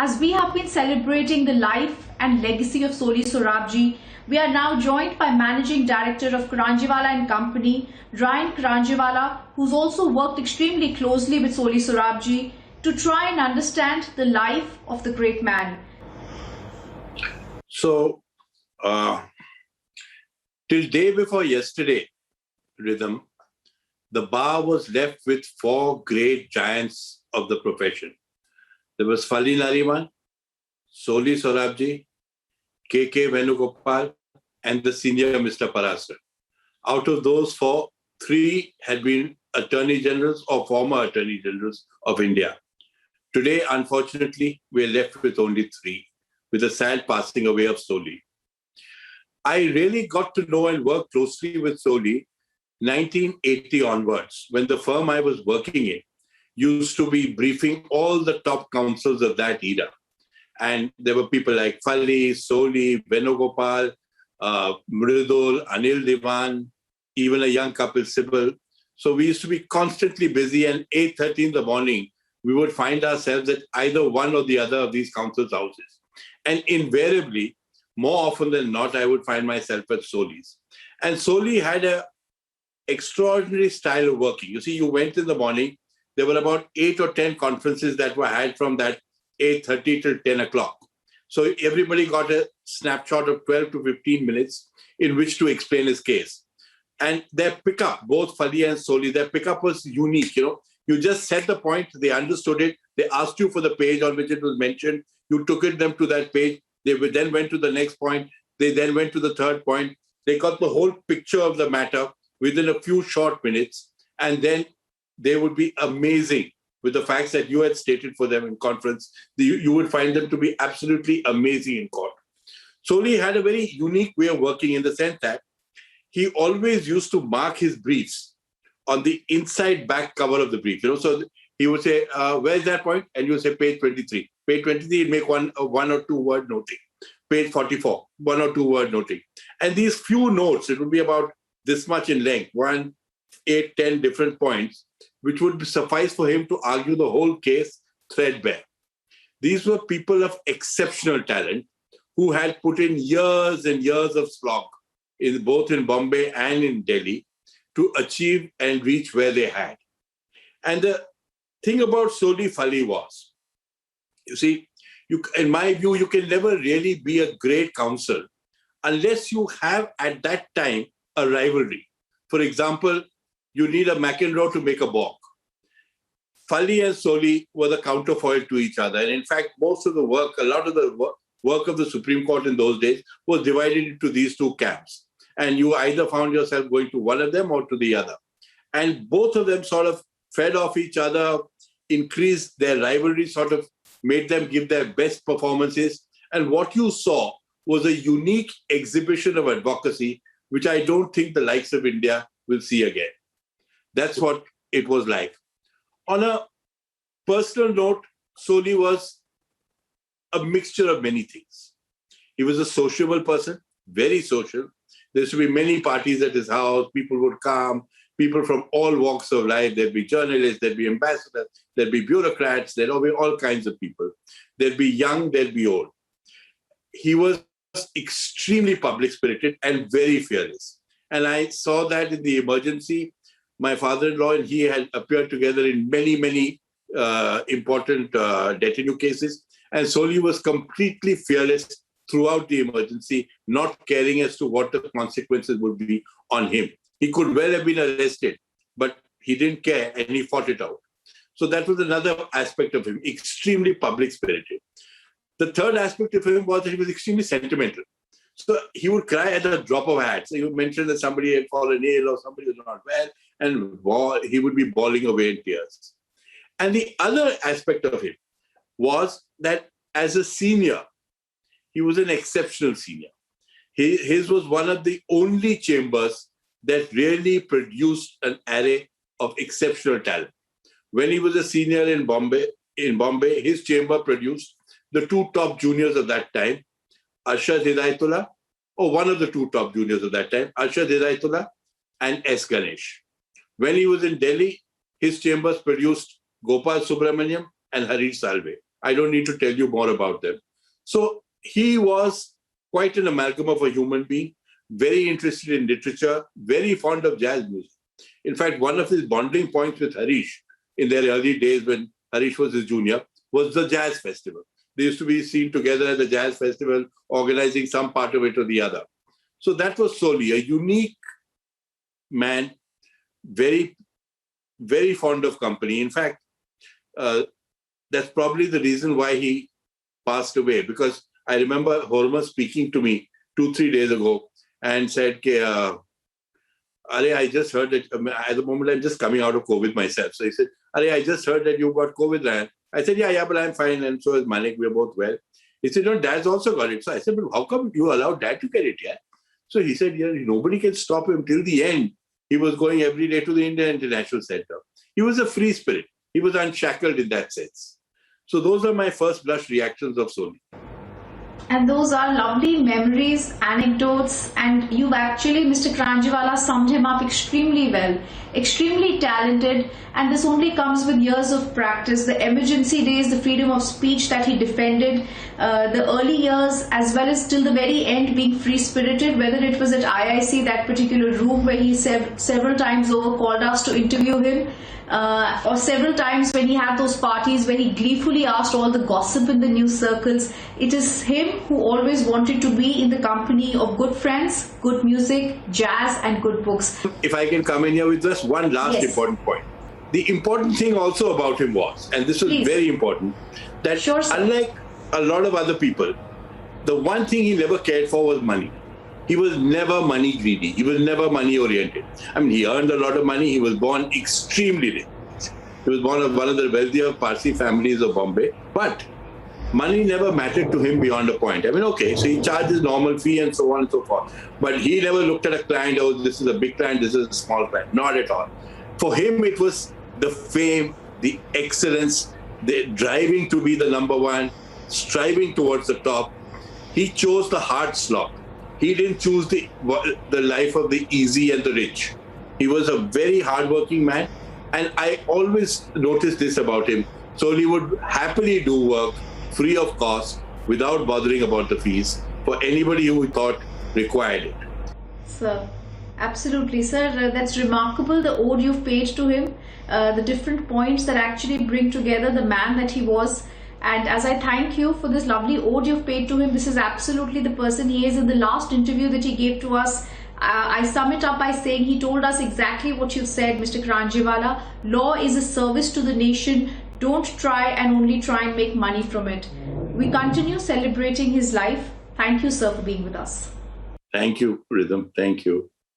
As we have been celebrating the life and legacy of Soli Sorabji, we are now joined by Managing Director of Karanjiwala and Company, Ryan Karanjiwala, who's also worked extremely closely with Soli Sorabji to try and understand the life of the great man. So, till day before yesterday, Rhythm, the bar was left with four great giants of the profession. There was Fali Nariman, Soli Sorabji, K.K. Venugopal, and the senior Mr. Parasar. Out of those four, three had been Attorney Generals or former Attorney Generals of India. Today, unfortunately, we are left with only three, with the sad passing away of Soli. I really got to know and work closely with Soli 1980 onwards, when the firm I was working in used to be briefing all the top counsels of that era. And there were people like Fali, Soli, Venugopal, Mridul, Anil Diwan, even a young couple, Sibyl. So we used to be constantly busy, and 8:30 in the morning, we would find ourselves at either one or the other of these councils' houses. And invariably, more often than not, I would find myself at Soli's. And Soli had an extraordinary style of working. You see, you went in the morning, there were about 8 or 10 conferences that were had from that 8:30 till 10 o'clock. So everybody got a snapshot of 12 to 15 minutes in which to explain his case. And their pickup, both Fali and Soli, their pickup was unique. You just set the point, they understood it, they asked you for the page on which it was mentioned, you took them to that page, they then went to the next point, they then went to the third point, they got the whole picture of the matter within a few short minutes, and then they would be amazing with the facts that you had stated for them in conference. You would find them to be absolutely amazing in court. Soli had a very unique way of working in the sense that he always used to mark his briefs on the inside back cover of the brief. So he would say, where's that point? And you would say page 23. Page 23, he'd make one or two word noting. Page 44, 1 or 2 word noting. And these few notes, it would be about this much in length, 1, 8, 10 different points, which would suffice for him to argue the whole case threadbare. These were people of exceptional talent who had put in years and years of slog, both in Bombay and in Delhi, to achieve and reach where they had. And the thing about Soli Fali was, you see, in my view, you can never really be a great counsel unless you have at that time a rivalry. For example, you need a McEnroe to make a balk. Fali and Soli were the counterfoil to each other. And in fact, most of the work, a lot of the work of the Supreme Court in those days was divided into these two camps. And you either found yourself going to one of them or to the other. And both of them sort of fed off each other, increased their rivalry, sort of made them give their best performances. And what you saw was a unique exhibition of advocacy, which I don't think the likes of India will see again. That's what it was like. On a personal note, Soli was a mixture of many things. He was a sociable person, very social. There used to be many parties at his house. People would come, people from all walks of life. There'd be journalists, there'd be ambassadors, there'd be bureaucrats, there'd be all kinds of people. There'd be young, there'd be old. He was extremely public-spirited and very fearless. And I saw that in the emergency. My father-in-law and he had appeared together in many, many important detinue cases. And Soli was completely fearless throughout the emergency, not caring as to what the consequences would be on him. He could well have been arrested, but he didn't care and he fought it out. So that was another aspect of him, extremely public-spirited. The third aspect of him was that he was extremely sentimental. So he would cry at a drop of a hat. So he would mention that somebody had fallen ill or somebody was not well, and he would be bawling away in tears. And the other aspect of him was that as a senior, he was an exceptional senior. His was one of the only chambers that really produced an array of exceptional talent. When he was a senior in Bombay, his chamber produced the two top juniors of that time, Arshad Hidayatullah, or one of the two top juniors of that time, Arshad Hidayatullah and S. Ganesh. When he was in Delhi, his chambers produced Gopal Subramaniam and Harish Salve. I don't need to tell you more about them. So he was quite an amalgam of a human being, very interested in literature, very fond of jazz music. In fact, one of his bonding points with Harish in their early days when Harish was his junior was the jazz festival. They used to be seen together at the jazz festival, organizing some part of it or the other. So that was Soli, a unique man, very, very fond of company. In fact, that's probably the reason why he passed away, because I remember Horma speaking to me 2-3 days ago and said, I just heard that at the moment I'm just coming out of COVID myself. So he said, I just heard that you got COVID. And I said, yeah, but I'm fine. And so is Manik. We're both well. He said, no, Dad's also got it. So I said, but how come you allowed Dad to get it? Yeah. So he said, yeah, nobody can stop him till the end. He was going every day to the Indian International Center. He was a free spirit. He was unshackled in that sense. So those are my first blush reactions of Soli. And those are lovely memories, anecdotes, and you've actually, Mr. Kranjiwala, summed him up extremely well. Extremely talented, and this only comes with years of practice. The emergency days, the freedom of speech that he defended, the early years, as well as till the very end, being free-spirited, whether it was at IIC, that particular room where he several times over called us to interview him, or several times when he had those parties where he gleefully asked all the gossip in the news circles. It is him who always wanted to be in the company of good friends, good music, jazz and good books. If I can come in here with just one last important point. The important thing also about him was, and this was very important, that unlike a lot of other people, the one thing he never cared for was money. He was never money greedy. He was never money oriented. I mean, he earned a lot of money. He was born extremely rich. He was born of one of the wealthier Parsi families of Bombay. But money never mattered to him beyond a point. I mean, okay, so he charges normal fee and so on and so forth. But he never looked at a client, oh, this is a big client, this is a small client. Not at all. For him, it was the fame, the excellence, the driving to be the number one, striving towards the top. He chose the hard slog. He didn't choose the life of the easy and the rich. He was a very hardworking man. And I always noticed this about him. So he would happily do work free of cost without bothering about the fees for anybody who thought required it. Sir, absolutely, sir. That's remarkable, the ode you've paid to him, the different points that actually bring together the man that he was. And as I thank you for this lovely ode you've paid to him, this is absolutely the person he is. In the last interview that he gave to us, I sum it up by saying he told us exactly what you said, Mr. Kranjiwala. Law is a service to the nation. Don't try and only try and make money from it. We continue celebrating his life. Thank you, sir, for being with us. Thank you, Rhythm. Thank you.